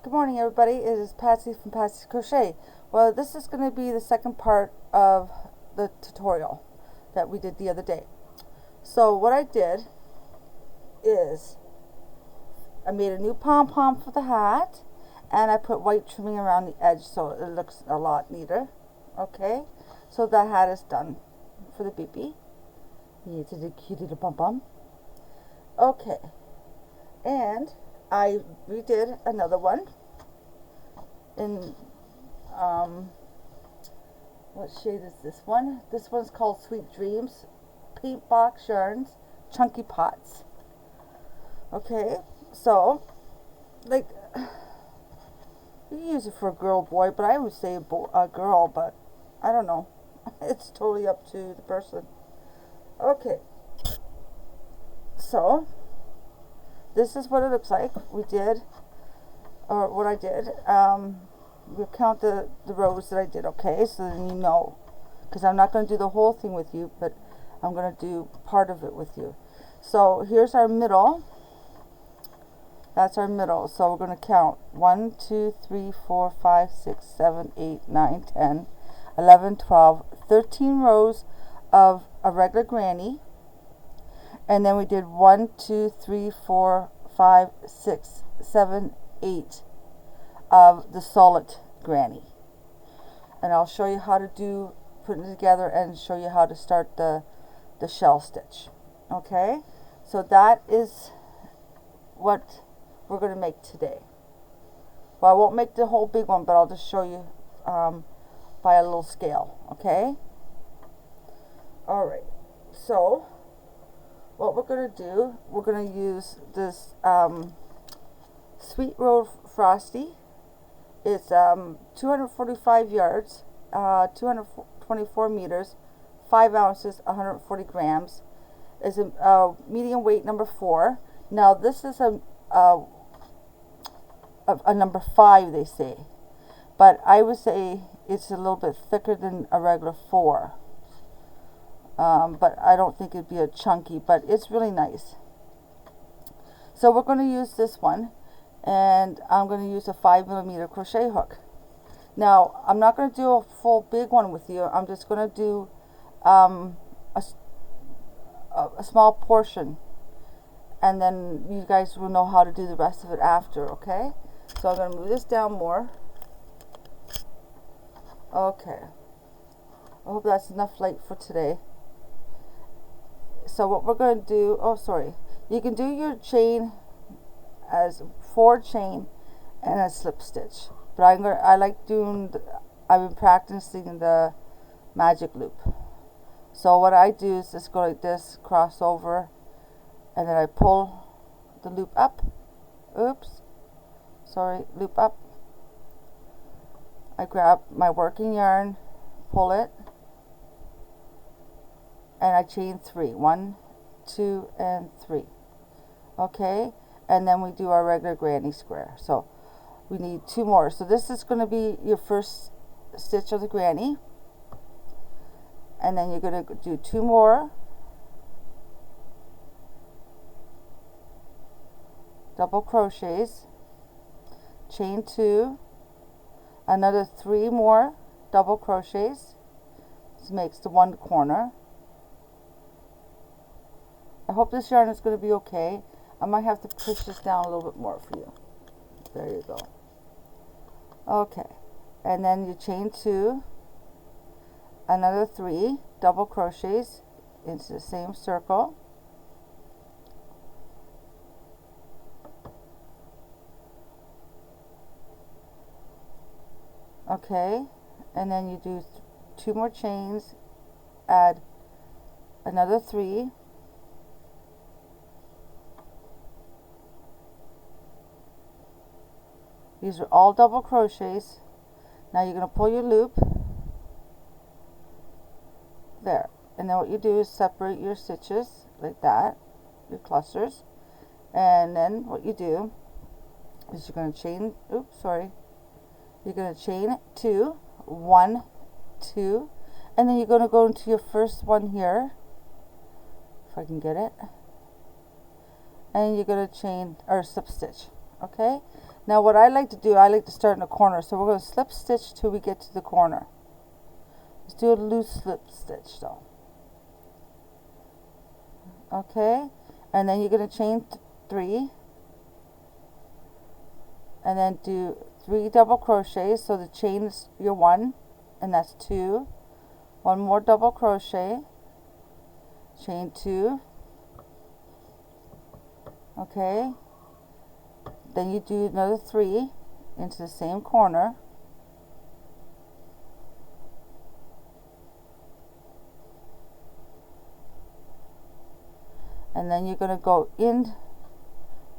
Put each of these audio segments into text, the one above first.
Good morning, everybody. It is Patsy from Patsy's Crochet. Well, this is going to be the second part of the tutorial that we did the other day. So what I did is I made a new pom-pom for the hat, and I put white trimming around the edge so it looks a lot neater. Okay, so the hat is done for the baby. It's a cute little pom-pom. Okay, and I redid another one in what shade is this one? This one's called Sweet Dreams, Paint Box Yarns, Chunky Pots. Okay, so like you use it for a girl, boy, but I would say a girl, but I don't know. It's totally up to the person. Okay, so this is what it looks like. We did, or what I did. We'll count the rows that I did, okay? So then you know, because I'm not going to do the whole thing with you, but I'm going to do part of it with you. So here's our middle. That's our middle. So we're going to count 1, 2, 3, 4, 5, 6, 7, 8, 9, 10, 11, 12, 13 rows of a regular granny. And then we did 1, 2, 3, 4, 5, 6, 7, 8 of the solid granny. And I'll show you how to do putting it together and show you how to start the shell stitch. Okay, so that is what we're going to make today. Well, I won't make the whole big one, but I'll just show you by a little scale. Okay, alright, so what we're going to do, we're going to use this Sweet Road Frosty. It's 245 yards, 224 meters, 5 ounces, 140 grams. It's a medium weight number 4. Now this is a number 5, they say, but I would say it's a little bit thicker than a regular 4. But I don't think it'd be a chunky, but it's really nice. So we're going to use this one, and I'm going to use a 5mm crochet hook. Now I'm not going to do a full big one with you. I'm just going to do a small portion, and then you guys will know how to do the rest of it after. Okay, so I'm going to move this down more. Okay, I hope that's enough light for today. So what we're going to do, oh sorry, you can do your chain as 4 chain and a slip stitch, but I've been practicing the magic loop. So what I do is just go like this, cross over, and then I pull the loop up. Oops, sorry, loop up. I grab my working yarn, pull it, and I chain 3. 1, 2, and 3. Okay, and then we do our regular granny square. So we need 2 more. So this is going to be your first stitch of the granny, and then you're going to do 2 more double crochets, chain 2, another 3 more double crochets. This makes the 1 corner. I hope this yarn is going to be okay. I might have to push this down a little bit more for you. There you go. Okay, and then you chain 2, another 3 double crochets into the same circle. Okay, and then you do 2 more chains, add another 3, these are all double crochets. Now you're going to pull your loop there, and then what you do is separate your stitches like that, your clusters, and then what you do is you're going to chain, you're going to chain 2, 1, 2, and then you're going to go into your first one here, if I can get it, and you're going to chain or slip stitch. Okay, Now what I like to do, I like to start in the corner, so we're going to slip stitch till we get to the corner. Let's do a loose slip stitch though. Okay, and then you're going to chain 3 and then do 3 double crochets, so the chain is your 1 and that's 2. 1 more double crochet, chain 2. Okay, then you do another 3 into the same corner, and then you're going to go in,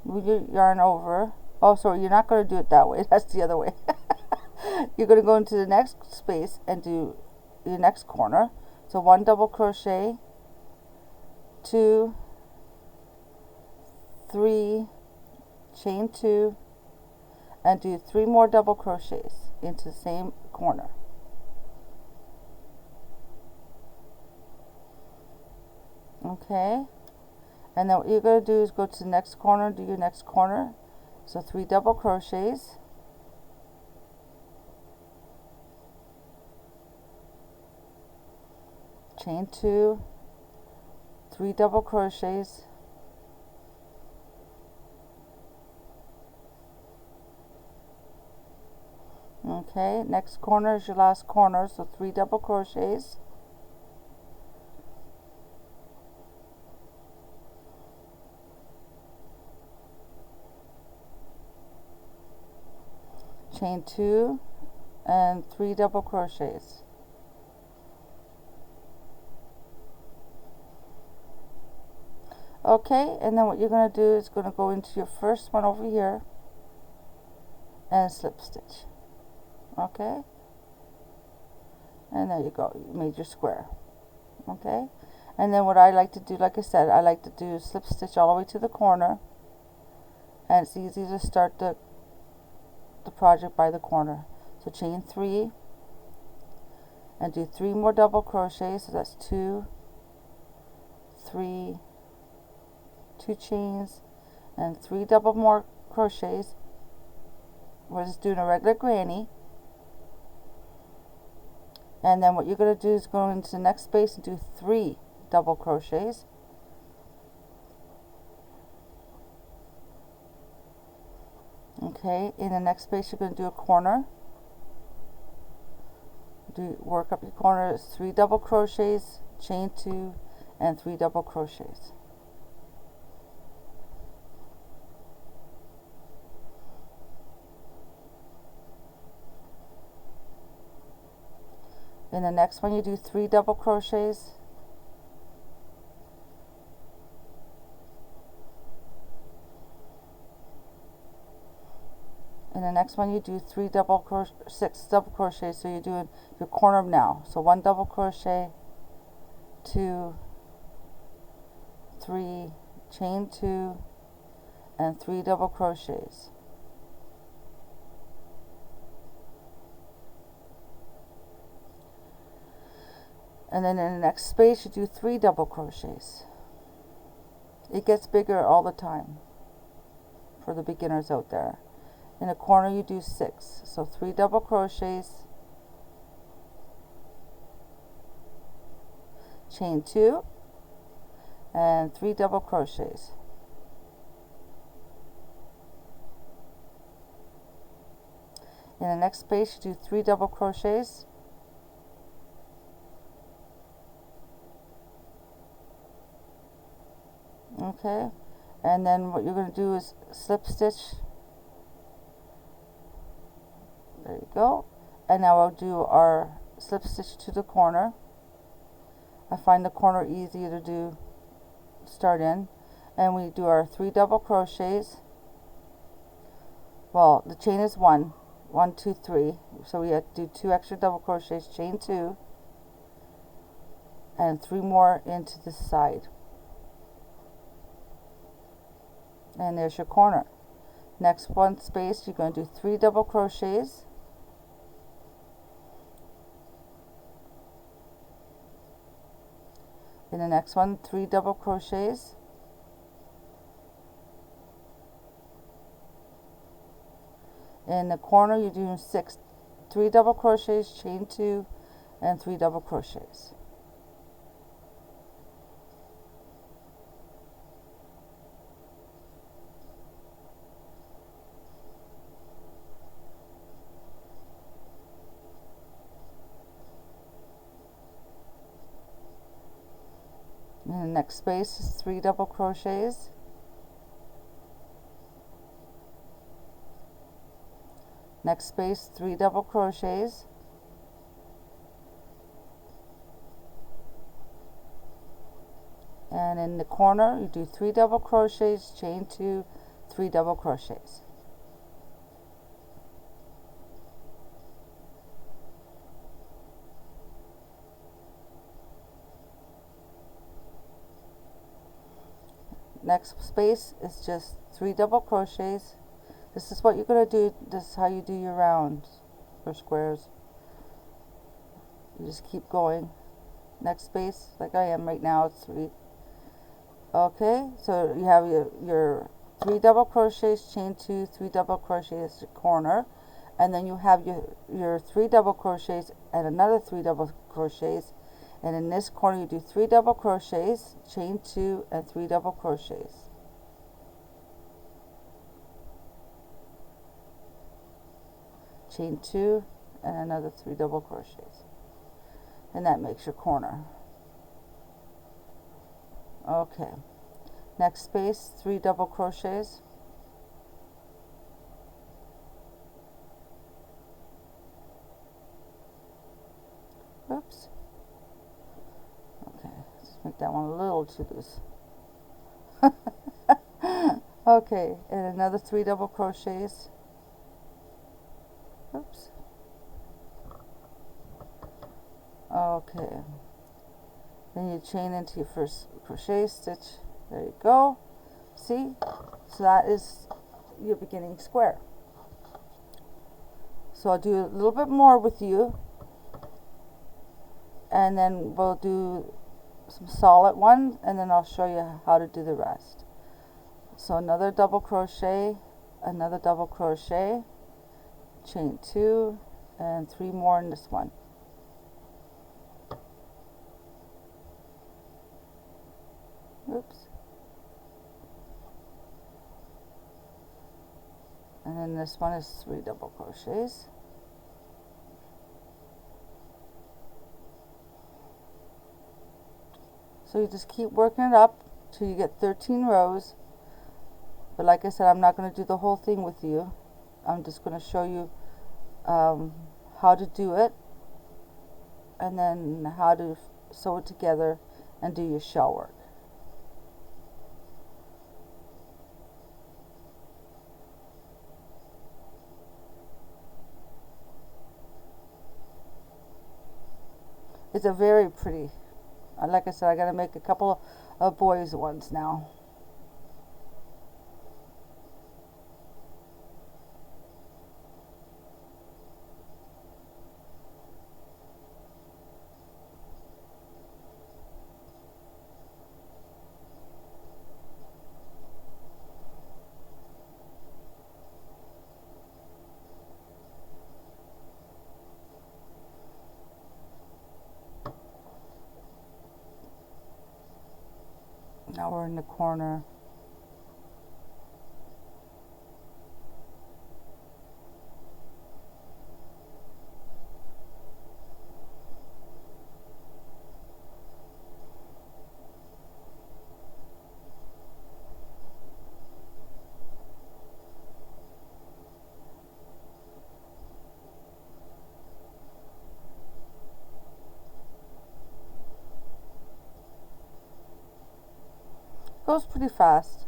move your yarn over. Oh, sorry, you're not going to do it that way, that's the other way. You're going to go into the next space and do your next corner. So 1 double crochet, 2, 3, chain 2, and do 3 more double crochets into the same corner. Okay, and then what you're going to do is go to the next corner, do your next corner. So 3 double crochets, chain 2, 3 double crochets, okay, next corner is your last corner, so 3 double crochets, chain 2 and 3 double crochets. Okay, and then what you're going to do is going to go into your first one over here and slip stitch. Okay, and there you go, you made your square. Okay, and then what I like to do, like I said, I like to do slip stitch all the way to the corner, and it's easy to start the project by the corner. So chain 3 and do 3 more double crochets, so that's 2, 3, 2 chains and 3 double more crochets. We're just doing a regular granny, and then what you're going to do is go into the next space and do 3 double crochets, okay. In the next space you're going to do a corner, work up your corner, 3 double crochets, chain 2 and 3 double crochets. In the next one you do 3 double crochets, in the next one you do 6 double crochets, so you're doing your corner now. So 1 double crochet, 2, 3, chain 2 and 3 double crochets. And then in the next space you do 3 double crochets. It gets bigger all the time for the beginners out there. In a corner you do 6, so 3 double crochets, chain 2 and 3 double crochets. In the next space you do 3 double crochets, okay, and then what you're going to do is slip stitch. There you go. And now I'll do our slip stitch to the corner. I find the corner easier to do, start in, and we do our 3 double crochets. Well, the chain is 1, 1, 2, 3, so we have to do 2 extra double crochets, chain 2 and 3 more into the side, and there's your corner. Next one space you're going to do 3 double crochets, in the next one 3 double crochets, In the corner, you're doing 3 double crochets, chain 2, and 3 double crochets. In the next space is 3 double crochets. Next space, 3 double crochets. And in the corner, you do 3 double crochets, chain 2, 3 double crochets. Next space is just 3 double crochets. This is what you're going to do. This is how you do your rounds or squares. You just keep going. Next space, like I am right now, it's 3. Okay, so you have your 3 double crochets, chain 2, 3 double crochets corner, and then you have your 3 double crochets and another 3 double crochets, and in this corner you do 3 double crochets, chain 2, and 3 double crochets. Chain 2 and another 3 double crochets, and that makes your corner. Okay, next space, 3 double crochets. Oops. Okay, let's make that one a little too loose. Okay, and another 3 double crochets. Oops. Okay, then you chain into your first crochet stitch. There you go. See? So that is your beginning square. So I'll do a little bit more with you, and then we'll do some solid ones, and then I'll show you how to do the rest. So another double crochet, another double crochet, chain 2, and 3 more in this one. Oops. And then this one is 3 double crochets. So you just keep working it up till you get 13 rows. But like I said, I'm not going to do the whole thing with you. I'm just going to show you how to do it, and then how to sew it together and do your shell work. It's a very pretty, like I said, I got to make a couple of boys ones now. Now we're in the corner. Goes pretty fast.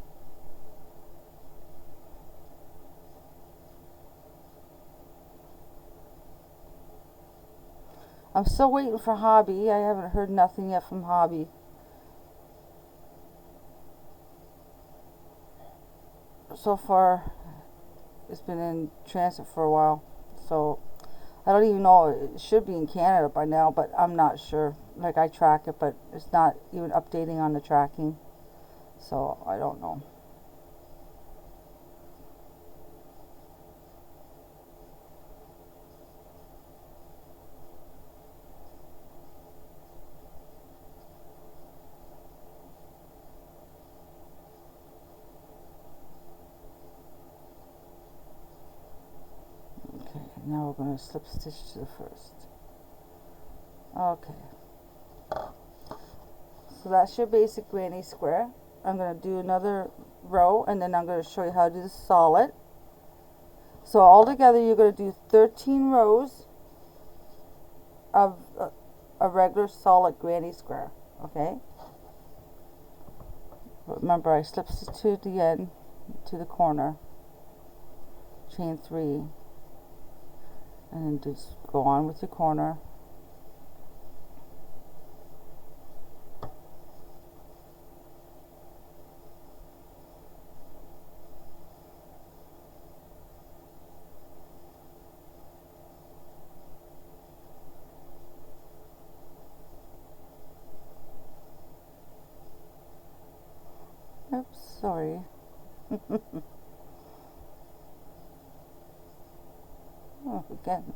I'm still waiting for Hobby. I haven't heard nothing yet from Hobby. So far, it's been in transit for a while. So I don't even know. It should be in Canada by now, but I'm not sure. Like, I track it, but it's not even updating on the tracking. So I don't know. now we're going to slip stitch to the first. Okay, so that's your basic granny square. I'm going to do another row, and then I'm going to show you how to do the solid. So all together you're going to do 13 rows of a regular solid granny square. Okay, remember I slip stitch to the end, to the corner, chain 3, and then just go on with your corner. Oops, sorry. Oh, again.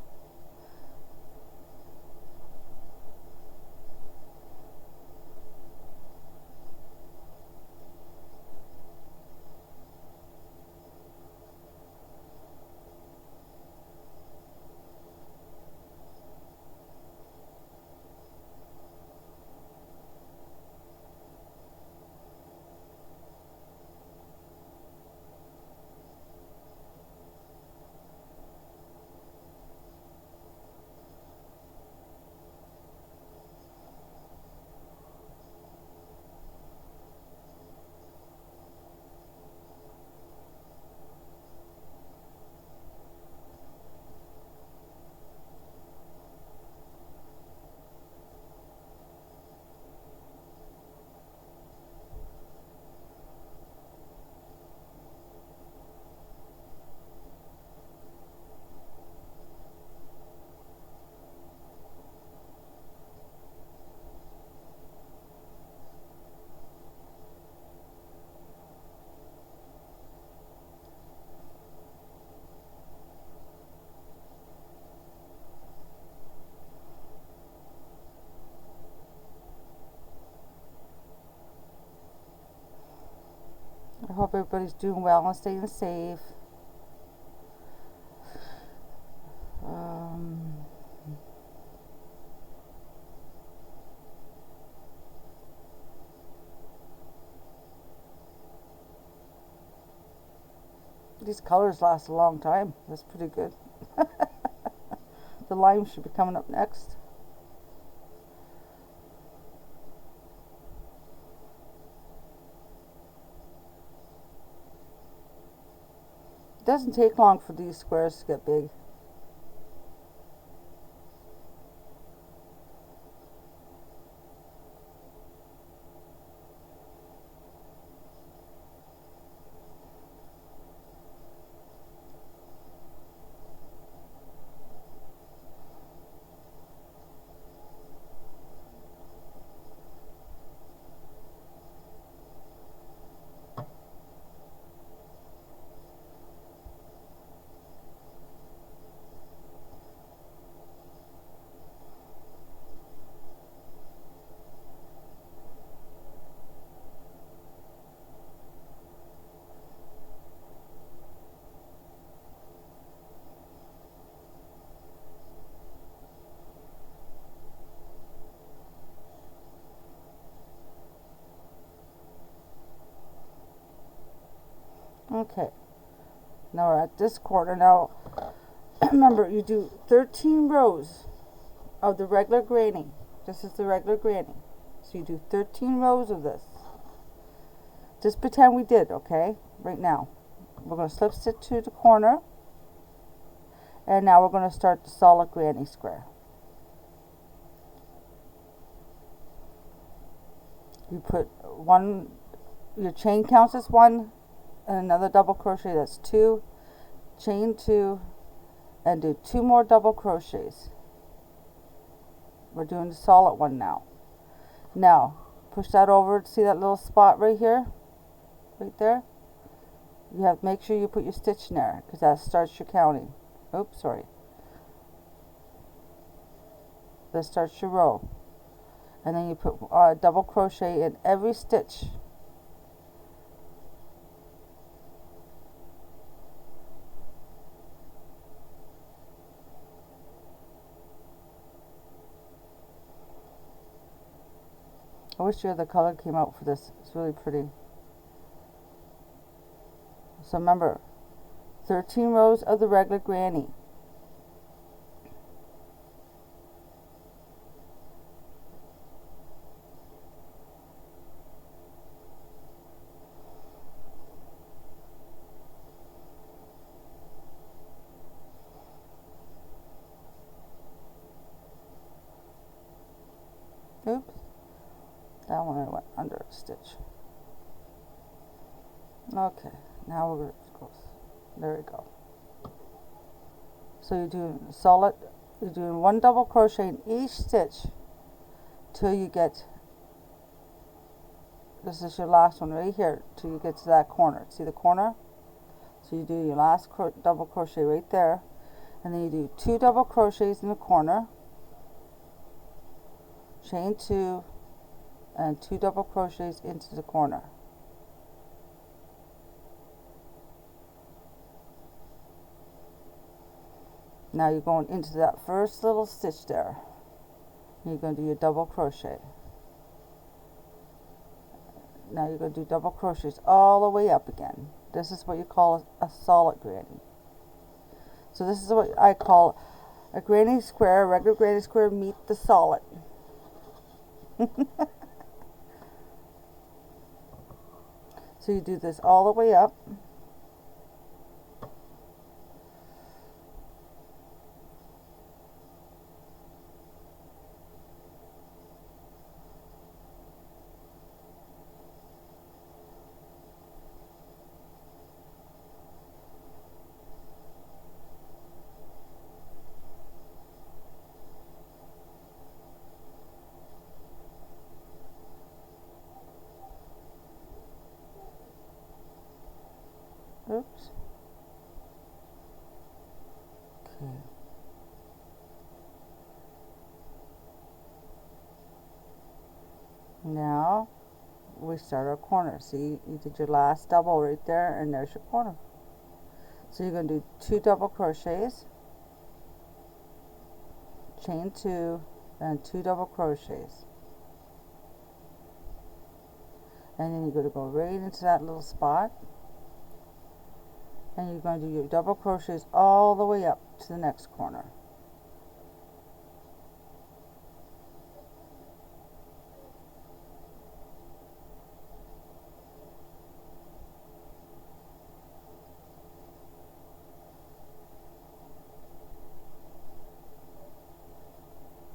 I hope everybody's doing well and staying safe. These colors last a long time. That's pretty good. The lime should be coming up next. It doesn't take long for these squares to get big. Okay, now we're at this corner. Now remember, you do 13 rows of the regular granny. This is the regular granny. So you do 13 rows of this. Just pretend we did, okay? Right now. We're going to slip stitch to the corner. And now we're going to start the solid granny square. You put one, your chain counts as 1, and another double crochet, that's 2, chain 2, and do 2 more double crochets. We're doing the solid one now. Now push that over, see that little spot right here, right there? You have to make sure you put your stitch in there, because that starts your counting. Oops, sorry. That starts your row. And then you put double crochet in every stitch. I wish the other color came out for this. It's really pretty. So remember, 13 rows of the regular granny. Oops, that one I went under a stitch. Okay, now we're going to go, there we go. So you're doing one double crochet in each stitch till you get, this is your last one right here, till you get to that corner. See the corner? So you do your last double crochet right there, and then you do 2 double crochets in the corner, chain 2, and 2 double crochets into the corner. Now you're going into that first little stitch there. You're going to do your double crochet. Now you're going to do double crochets all the way up again. This is what you call a solid granny. So this is what I call a granny square, a regular granny square meet the solid. So you do this all the way up. Oops. Okay. Now we start our corner. See, you did your last double right there, and there's your corner. So you're going to do 2 double crochets, chain 2, and 2 double crochets. And then you're going to go right into that little spot, and you're going to do your double crochets all the way up to the next corner.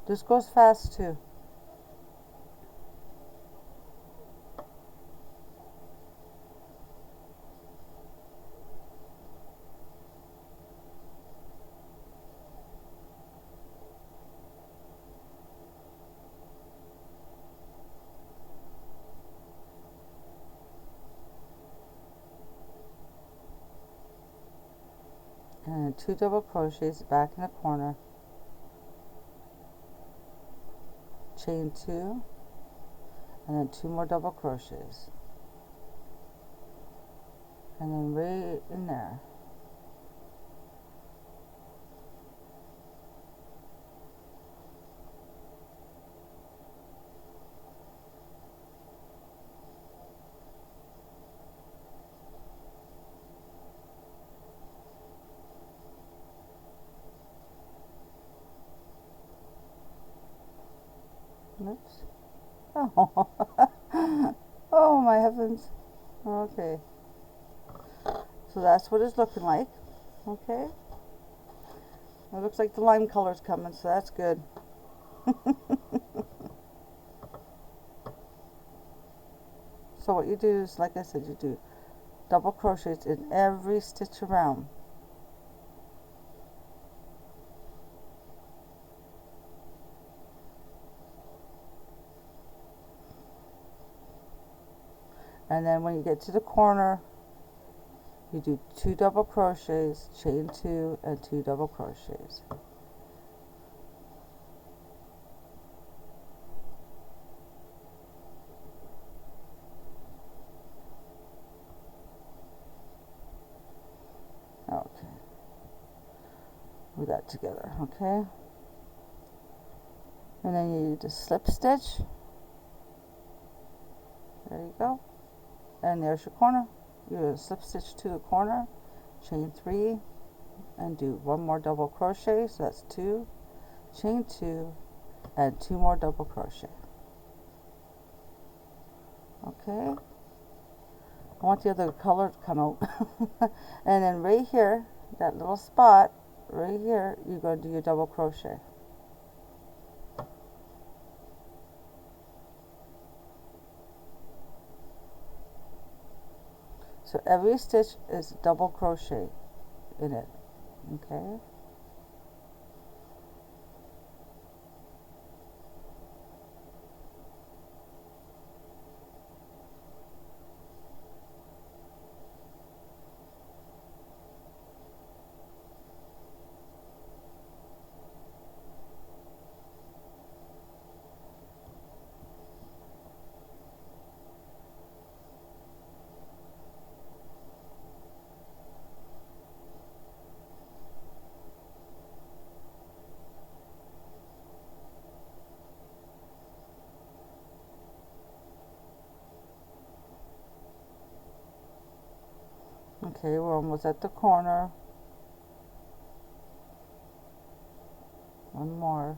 This goes fast too. And 2 double crochets back in the corner, chain 2, and then 2 more double crochets, and then right in there. Oops. Oh. Oh my heavens. Okay. So that's what it's looking like. Okay. It looks like the lime color's coming, so that's good. So what you do is, like I said, you do double crochets in every stitch around. And then when you get to the corner, you do 2 double crochets, chain 2, and 2 double crochets. Okay. With that together, okay? And then you do the slip stitch. There you go. And there's your corner. You're going to slip stitch to the corner, chain 3, and do 1 more double crochet. So that's 2, chain 2, and 2 more double crochet. Okay. I want the other color to come out. And then right here, that little spot, right here, you're going to do your double crochet. So every stitch is double crochet in it. Okay. Okay, we're almost at the corner. 1 more.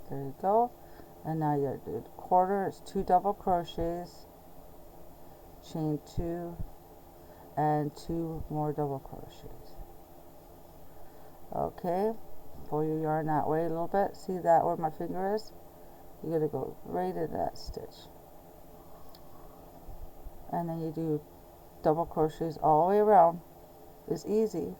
There you go. And now you're doing the quarter. It's 2 double crochets, chain 2, and 2 more double crochets. Okay, pull your yarn that way a little bit. See that where my finger is? You're going to go right in that stitch. And then you do double crochets all the way around. It's easy.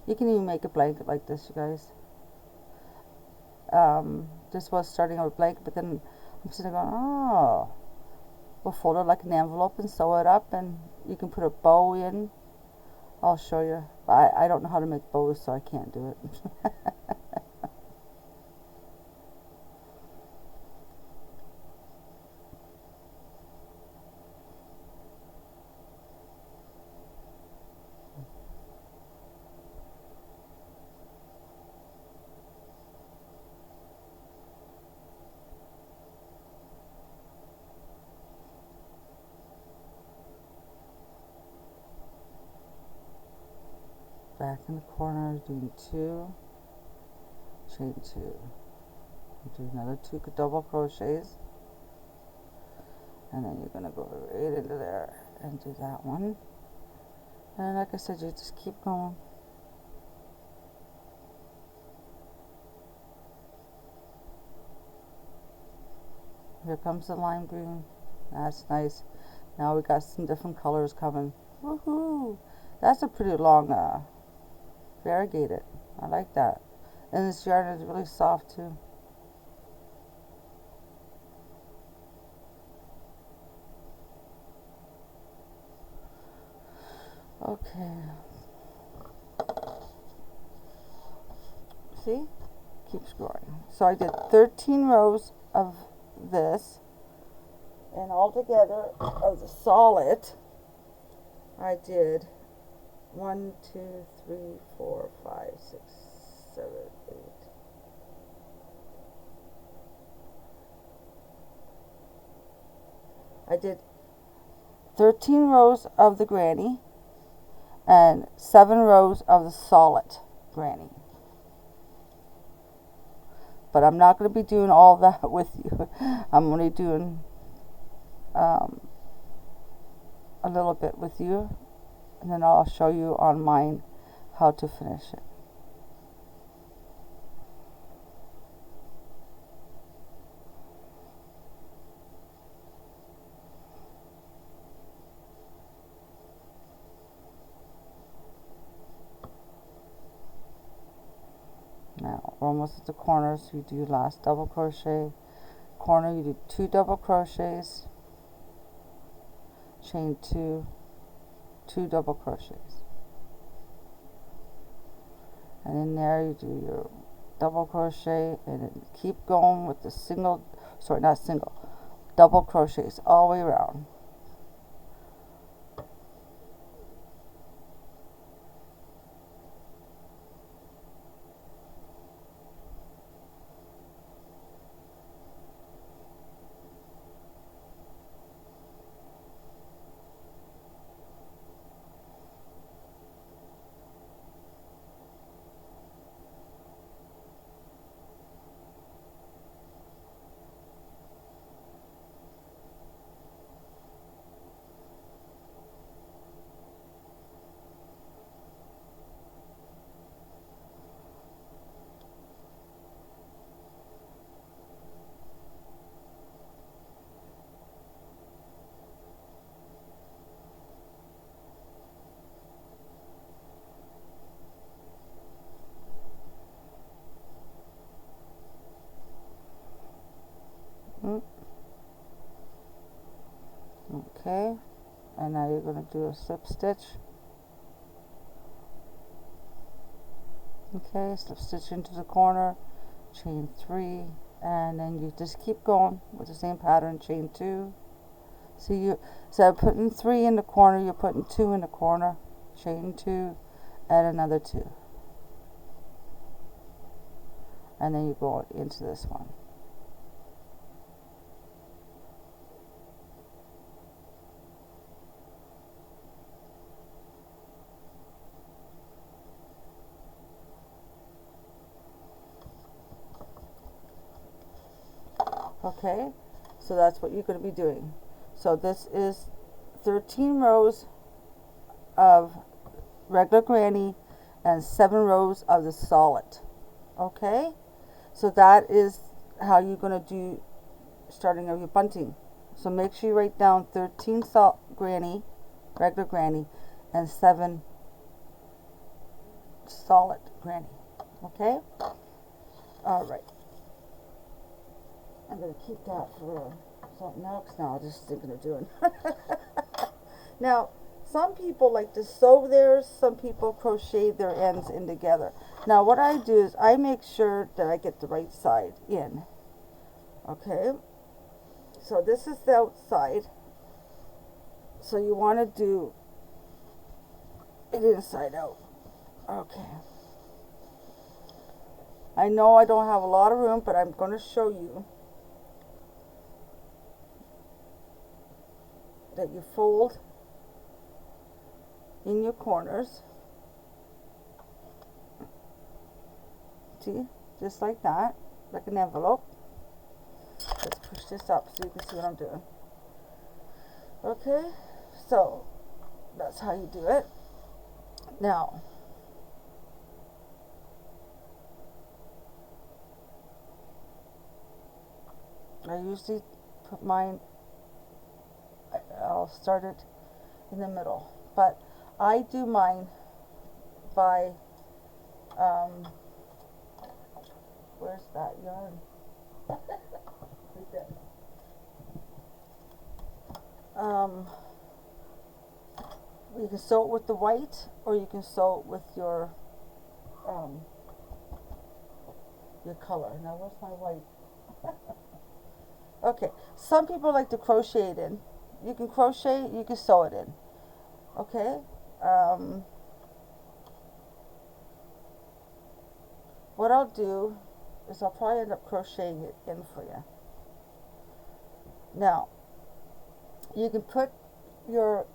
You can even make a blanket like this, you guys. This was starting with a blanket, but then I'm sitting there going, oh, we'll fold it like an envelope and sew it up, and you can put a bow in. I'll show you. I don't know how to make bows, so I can't do it. Back in the corner, doing 2, chain 2, do another 2 double crochets, and then you're going to go right into there and do that one. And like I said, you just keep going. Here comes the lime green. That's nice. Now we got some different colors coming. Woohoo! That's a pretty long variegated. I like that. And this yarn is really soft too. Okay. See? Keeps growing. So I did 13 rows of this, and altogether of the solid I did 1, 2, 3, 4, 5, 6, 7, 8. I did 13 rows of the granny and 7 rows of the solid granny. But I'm not going to be doing all that with you. I'm only doing a little bit with you, and then I'll show you on mine how to finish it. Now we're almost at the corner, so you do last double crochet. Corner, you do 2 double crochets, chain 2, 2 double crochets, and in there you do your double crochet, and then keep going with the double crochets all the way around. Okay, and now you're going to do a slip stitch. Okay, slip stitch into the corner, chain 3, and then you just keep going with the same pattern, chain 2. So you, instead of putting 3 in the corner, you're putting 2 in the corner, chain 2, and another 2. And then you go into this one. Okay, so that's what you're going to be doing. So this is 13 rows of regular granny and 7 rows of the solid. Okay, so that is how you're going to do starting of your bunting. So make sure you write down 13 granny, regular granny, and 7 solid granny. Okay, all right. I'm going to keep that for something else now. I'm just thinking of doing. Now, some people like to sew theirs. Some people crochet their ends in together. Now, what I do is I make sure that I get the right side in. Okay. So this is the outside. So you want to do it inside out. Okay. I know I don't have a lot of room, but I'm going to show you that you fold in your corners. See, just like that, like an envelope. Let's push this up so you can see what I'm doing. Okay, so that's how you do it. Now, I usually put mine, I'll start it in the middle, but I do mine by where's that yarn? Right there. You can sew it with the white, or you can sew it with your color. Now where's my white? Okay, some people like to crochet it in. You can crochet, you can sew it in. Okay. What I'll do is I'll probably end up crocheting it in for you. Now, you can put your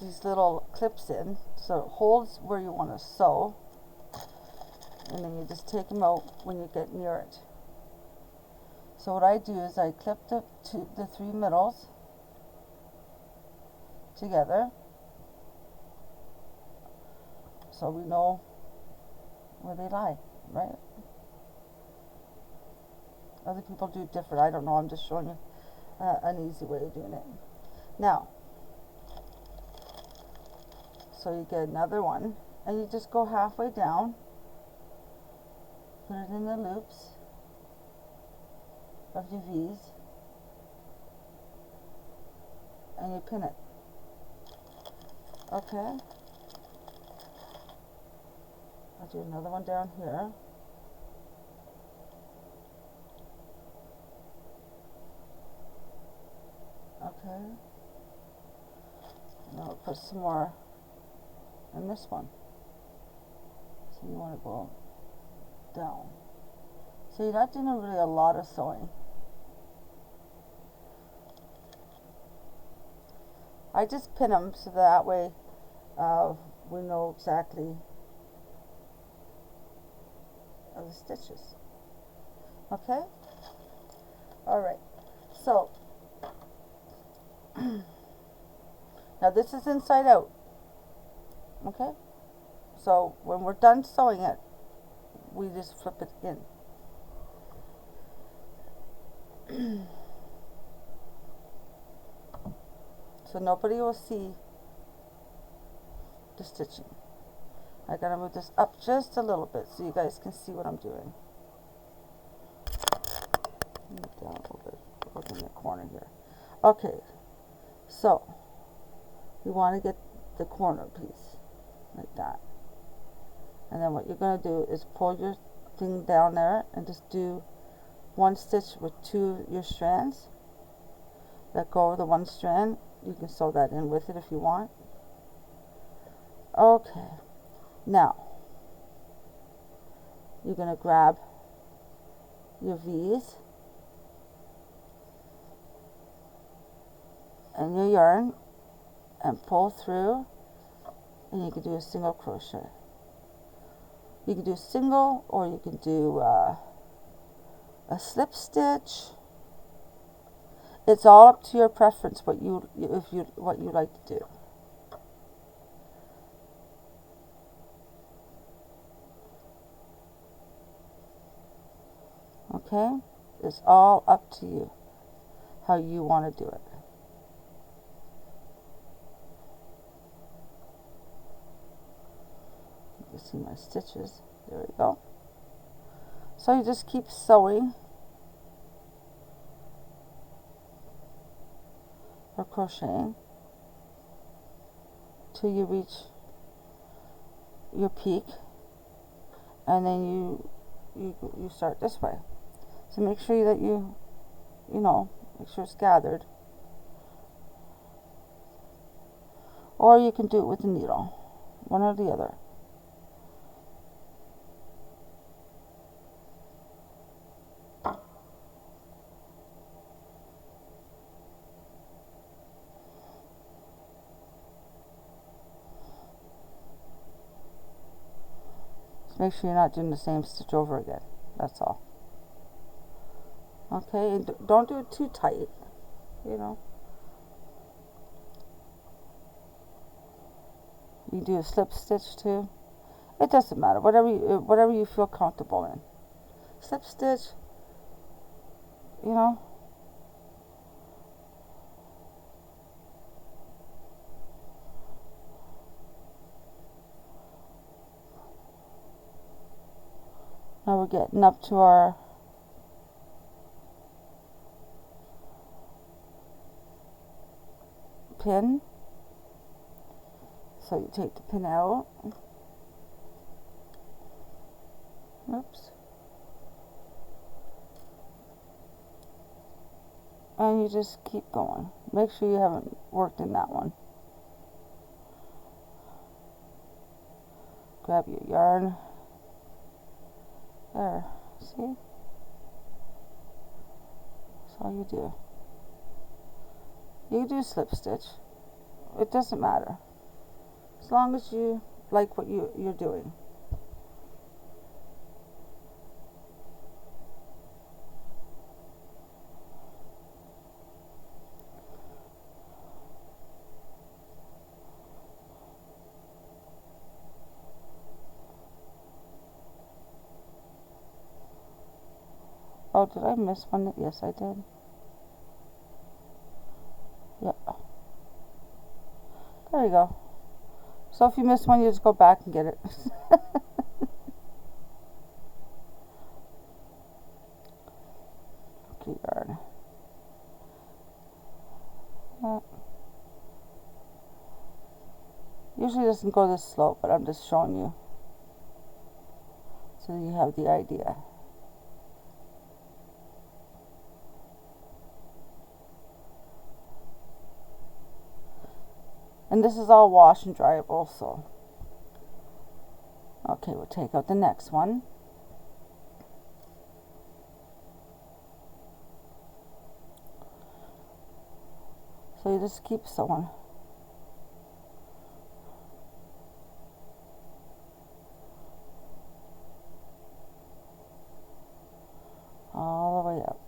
these little clips in, so it holds where you want to sew, and then you just take them out when you get near it. So what I do is I clip the 3 middles together, so we know where they lie, right? Other people do different. I don't know. I'm just showing you an easy way of doing it. Now, so you get another one, and you just go halfway down, put it in the loops of your V's, and you pin it. Okay. I'll do another one down here. Okay. Now I'll put some more in this one. So you want to go down. So you're not doing really a lot of sewing. I just pin them so that way we know exactly the stitches. Okay? Alright. So now this is inside out. Okay? So when we're done sewing it, we just flip it in. So nobody will see the stitching. I gotta move this up just a little bit so you guys can see what I'm doing. Move down a little bit. look in the corner here. Okay, so you want to get the corner piece like that, and then what you're going to do is pull your thing down there and just do one stitch with two of your strands. Let go of the one strand. You can sew that in with it if you want. Okay, now you're going to grab your V's and your yarn and pull through, and you can do a single crochet. You can do single, or you can do a slip stitch. It's all up to your preference what you like to do. Okay, it's all up to you how you want to do it. You can see my stitches. There we go. So you just keep sewing or crocheting till you reach your peak, and then you start this way. So make sure that you know, make sure it's gathered, or you can do it with a needle, one or the other. Just make sure you're not doing the same stitch over again. That's all. Okay, and don't do it too tight, you know. You do a slip stitch too. It doesn't matter. Whatever you feel comfortable in. Slip stitch, you know. Now we're getting up to our pin. So you take the pin out. Oops. And you just keep going. Make sure you haven't worked in that one. Grab your yarn. There. See? That's all you do. You do slip stitch. It doesn't matter. As long as you like what you're doing. Oh, did I miss one? Yes, I did. Yeah. There you go. So if you miss one, you just go back and get it. Okay, yarn. Yeah. Usually it doesn't go this slow, but I'm just showing you so you have the idea. And this is all wash and dryable, so. Okay, we'll take out the next one. So you just keep sewing. All the way up.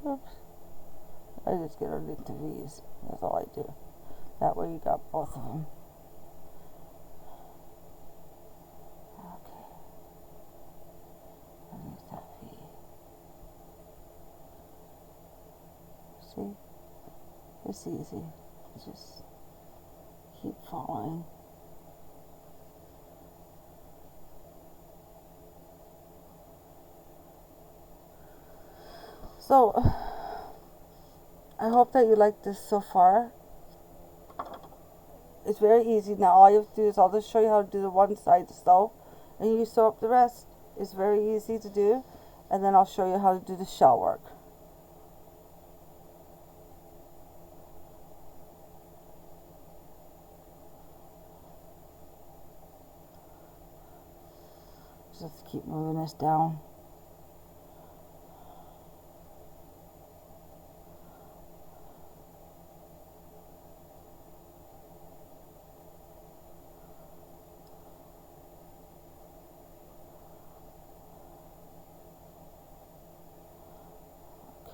Oops. I just get underneath the V's. That's all I do. That way you got both of them. Okay. Underneath that V. See? It's easy. Just keep following. So, I hope that you like this so far. It's very easy. Now all you have to do is, I'll just show you how to do the one side to sew, and you sew up the rest. It's very easy to do, and then I'll show you how to do the shell work. Just keep moving this down.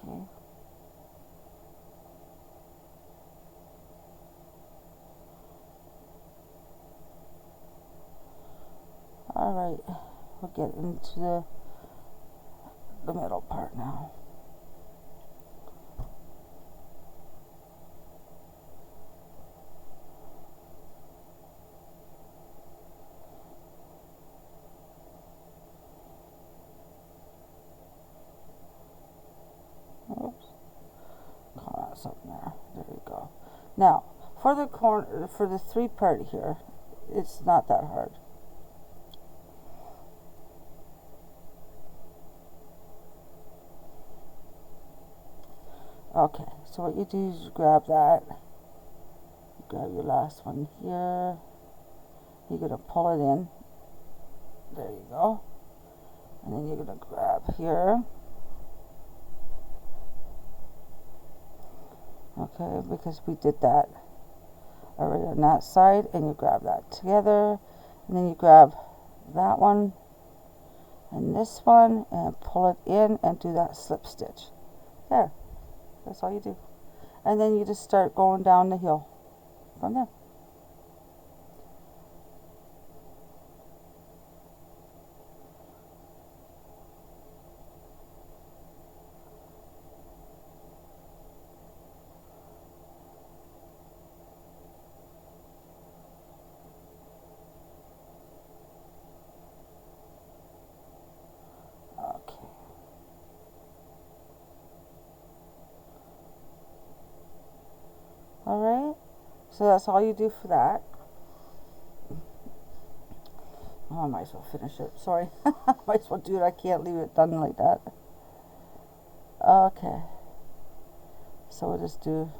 Okay. Alright, we'll get into the middle part now. Oops. Caught on something there. There you go. Now, for the corner, for the three part here, it's not that hard. Okay, so what you do is you grab that, you grab your last one here, you're going to pull it in, there you go, and then you're going to grab here, okay, because we did that already on that side, and you grab that together, and then you grab that one, and this one, and pull it in, and do that slip stitch, there. That's all you do. And then you just start going down the hill from there. Okay. Alright, so that's all you do for that. Oh, I might as well finish it. Sorry. Might as well do it. I can't leave it done like that. Okay. So we'll just do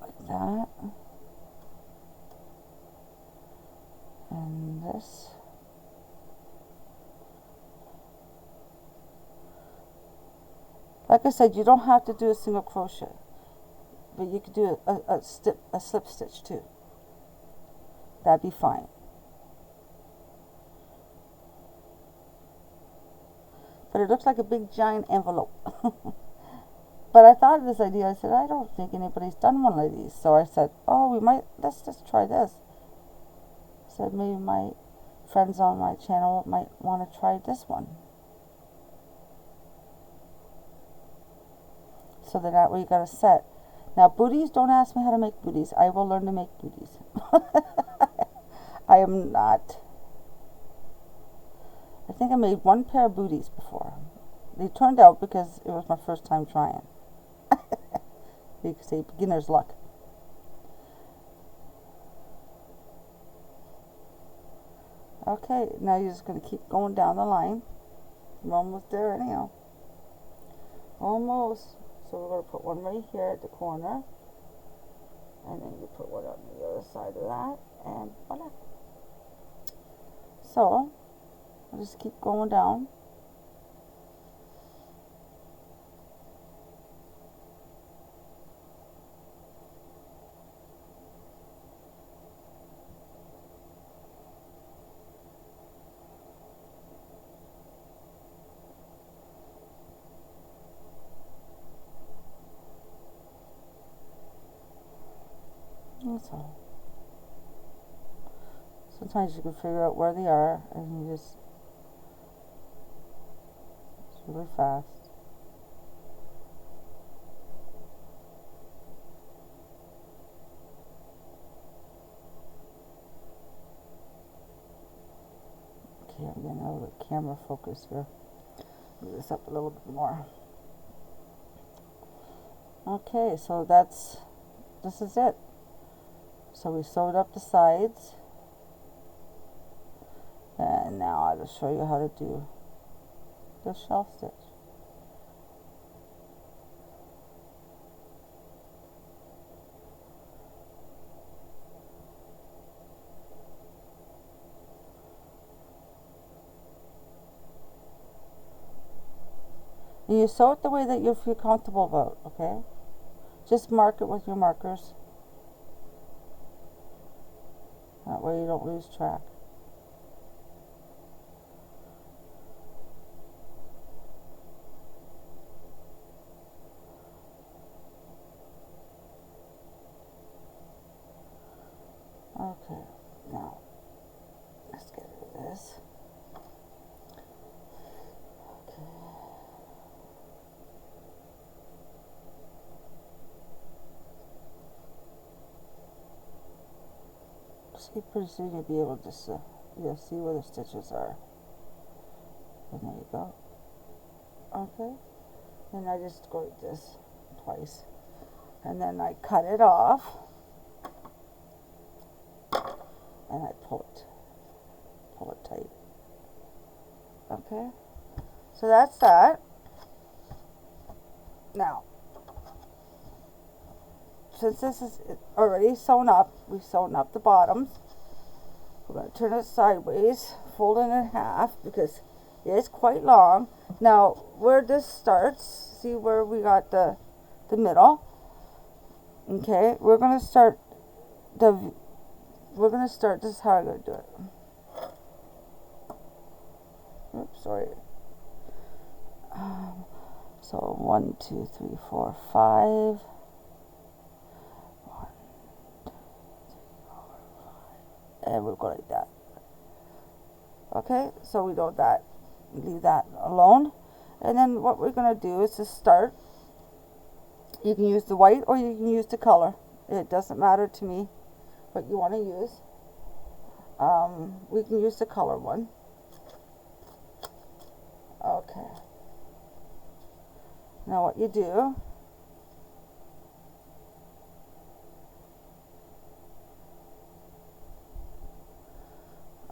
like that. And this. Like I said, you don't have to do a single crochet, but you could do a slip stitch too. That'd be fine. But it looks like a big giant envelope. But I thought of this idea. I said, I don't think anybody's done one of these. So I said, oh, let's just try this. I said, maybe my friends on my channel might want to try this one. So then that way you got a set. Now booties, don't ask me how to make booties. I will learn to make booties. I am not. I think I made one pair of booties before. They turned out because it was my first time trying. You could say beginner's luck. Okay, now you're just going to keep going down the line. We're almost there anyhow. Almost. So we're going to put one right here at the corner. And then you put one on the other side of that. And voila. So, I'll just keep going down. That's all. Sometimes you can figure out where they are, and you just, it's really fast. Okay, I'm getting a little bit camera focus here. Move this up a little bit more. Okay, so this is it. So we sewed up the sides, and now I'll show you how to do the shelf stitch. And you sew it the way that you feel comfortable about, okay? Just mark it with your markers. That way you don't lose track. Okay, now let's get rid of this. Okay. See, pretty soon you'll be able to you'll see where the stitches are. And there you go. Okay. And I just go like this twice. And then I cut it off. And I pull it tight. Okay. So that's that. Now, since this is already sewn up, we've sewn up the bottoms. We're going to turn it sideways, fold it in half because it is quite long. Now, where this starts, see where we got the middle? Okay, we're going to start this is how I'm going to do it. Oops, sorry. So 1, 2, 3, 4, 5. 1, 2, 3, 4, 5. And we'll go like that. Okay, so we don't leave that alone. And then what we're going to do is to start. You can use the white or you can use the color. It doesn't matter to me what you want to use. We can use the color one. Okay. Now what you do,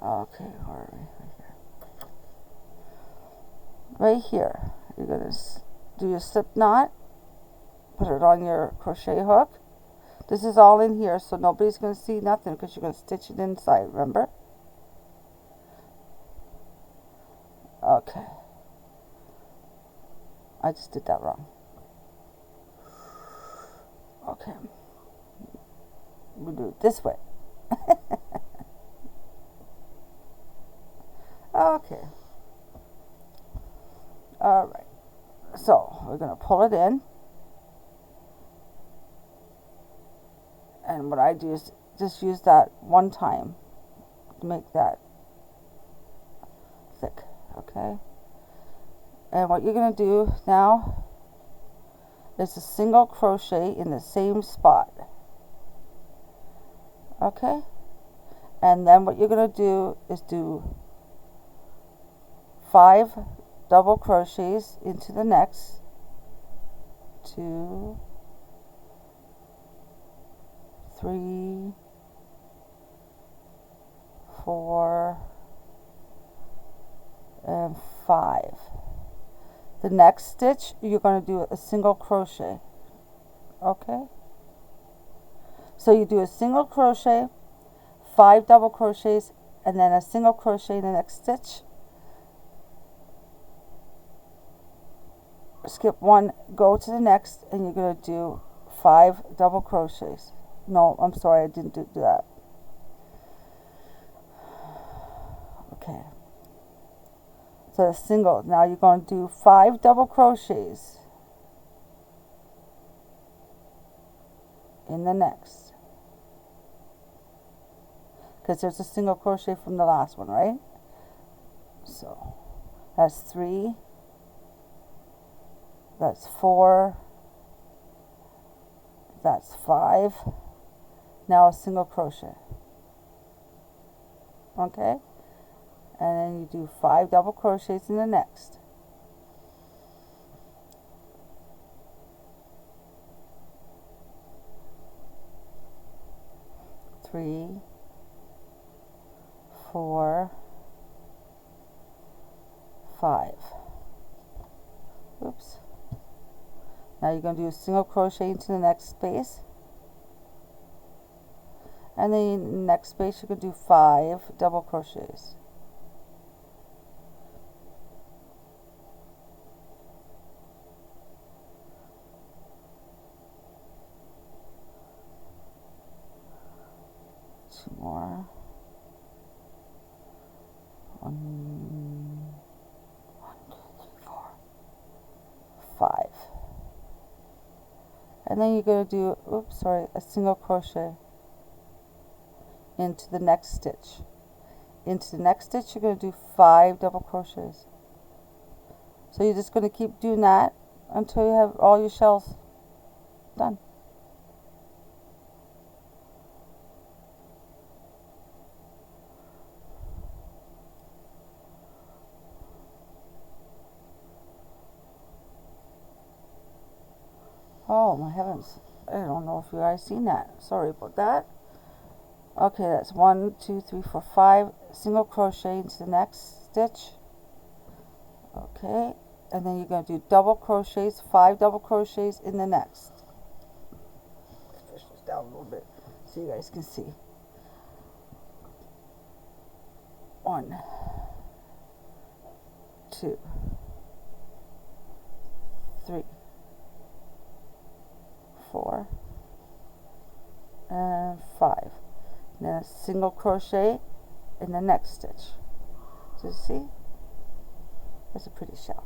okay, where are we? Right here, you're going to do your slip knot, put it on your crochet hook. This is all in here, so nobody's going to see nothing because you're going to stitch it inside, remember? Okay. I just did that wrong. Okay. We'll do it this way. Okay. Alright. So, we're going to pull it in. And what I do is just use that one time to make that thick. Okay. And what you're going to do now is a single crochet in the same spot. Okay? And then what you're going to do is do 5 double crochets into the next 2, 3, 4, and 5. The next stitch, you're going to do a single crochet. Okay? So you do a single crochet, 5 double crochets, and then a single crochet in the next stitch. Skip 1, go to the next, and you're going to do 5 double crochets. No, I'm sorry, I didn't do that. Okay. So the single, now you're going to do 5 double crochets in the next. Because there's a single crochet from the last one, right? So that's 3, that's 4, that's 5. Now a single crochet. Okay? and then you do 5 double crochets in the next. Three, 4, 5. Oops. Now you're going to do a single crochet into the next space, and then in the next space you're going to do 5 double crochets. Two more. 1, 2, 3, 4, 5. And then you're going to do, a single crochet into the next stitch. Into the next stitch, you're going to do 5 double crochets. So you're just going to keep doing that until you have all your shells done. Oh my heavens, I don't know if you guys seen that. Sorry about that. Okay, that's 1, 2, 3, 4, 5 single crochet into the next stitch. Okay, and then you're going to do double crochets, 5 double crochets in the next. Let's push this down a little bit so you guys can see. 1, 2, 3, 4, and 5. And then a single crochet in the next stitch. So you see? That's a pretty shell.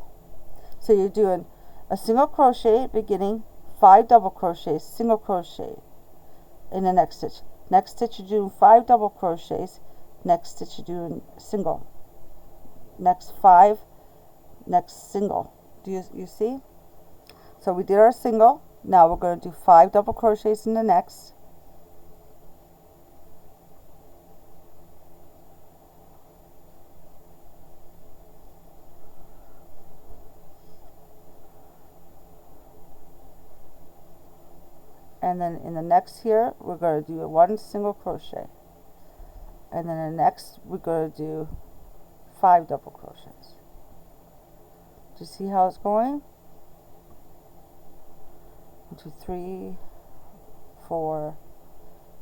So you're doing a single crochet beginning, 5 double crochets, single crochet in the next stitch. Next stitch you're doing 5 double crochets, next stitch you're doing single. Next 5, next single. Do you see? So we did our single. Now we're going to do 5 double crochets in the next. And then in the next here, we're going to do 1 single crochet. And then the next, we're going to do 5 double crochets. Do you see how it's going? 1, 2, 3, 4,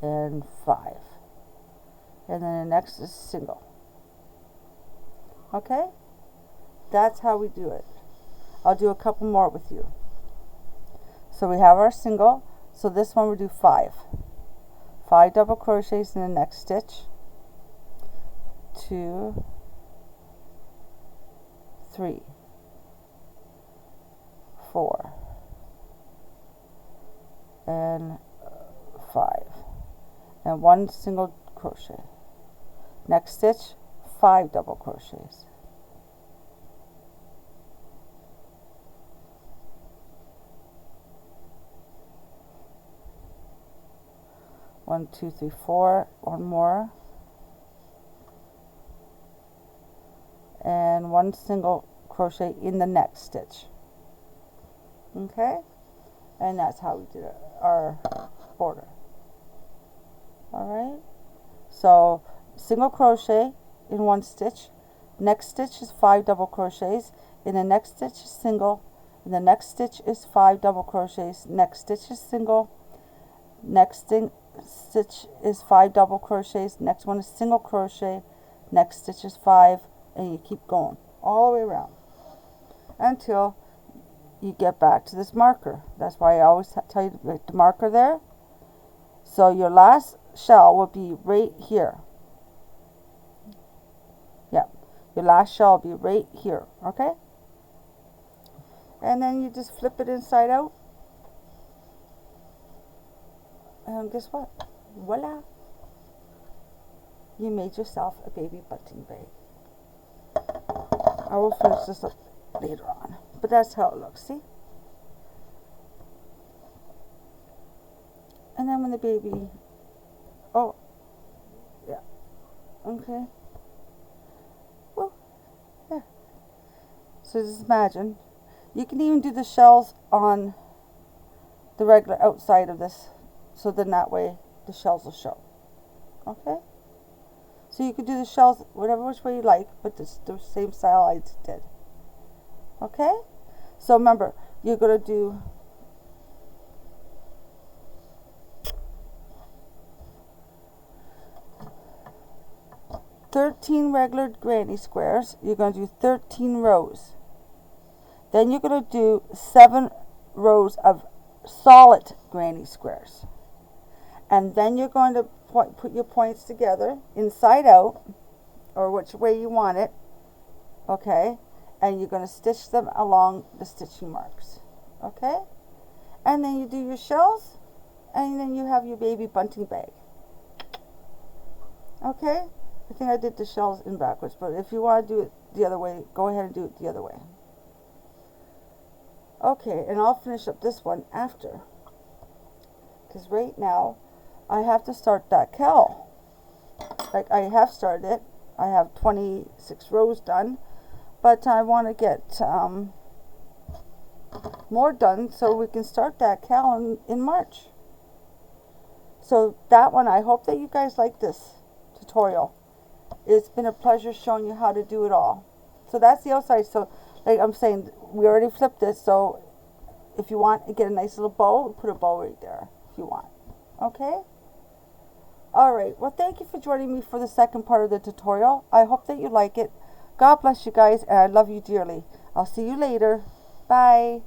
and 5. And then the next is single. Okay? That's how we do it. I'll do a couple more with you. So we have our single. So this one we do 5. 5 double crochets in the next stitch. 2, 3, 4, and 5. And 1 single crochet. Next stitch, 5 double crochets. One, two, three, 4. One more. And 1 single crochet in the next stitch. Okay? And that's how we did our border. Alright? So, single crochet in 1 stitch. Next stitch is 5 double crochets. In the next stitch is single. In the next stitch is 5 double crochets. Next stitch is single. Next stitch is 5 double crochets. Next one is single crochet. Next stitch is 5, and you keep going all the way around until you get back to this marker. That's why I always tell you to put the marker there. So your last shell will be right here. Yeah, your last shell will be right here. Okay, and then you just flip it inside out. And guess what? Voila! You made yourself a baby bunting bag. I will finish this up later on. But that's how it looks, see? And then when the baby... Oh. Yeah. Okay. So just imagine. You can even do the shells on the regular outside of this, so then that way the shells will show. Okay? So you could do the shells whatever which way you like, but this the same style I did. Okay? So remember, you're going to do 13 regular granny squares. You're going to do 13 rows. Then you're going to do 7 rows of solid granny squares. And then you're going to put your points together inside out, or which way you want it. Okay? And you're going to stitch them along the stitching marks. Okay? And then you do your shells, and then you have your baby bunting bag. Okay? I think I did the shells in backwards, but if you want to do it the other way, go ahead and do it the other way. Okay, and I'll finish up this one after, because right now I have to start that cowl. Like, I have started it. I have 26 rows done, but I want to get more done so we can start that cowl in March. So that one, I hope that you guys like this tutorial. It's been a pleasure showing you how to do it all. So that's the outside. So like I'm saying, we already flipped this, so if you want to get a nice little bow, put a bow right there if you want. Okay? Alright, well, thank you for joining me for the second part of the tutorial. I hope that you like it. God bless you guys, and I love you dearly. I'll see you later. Bye.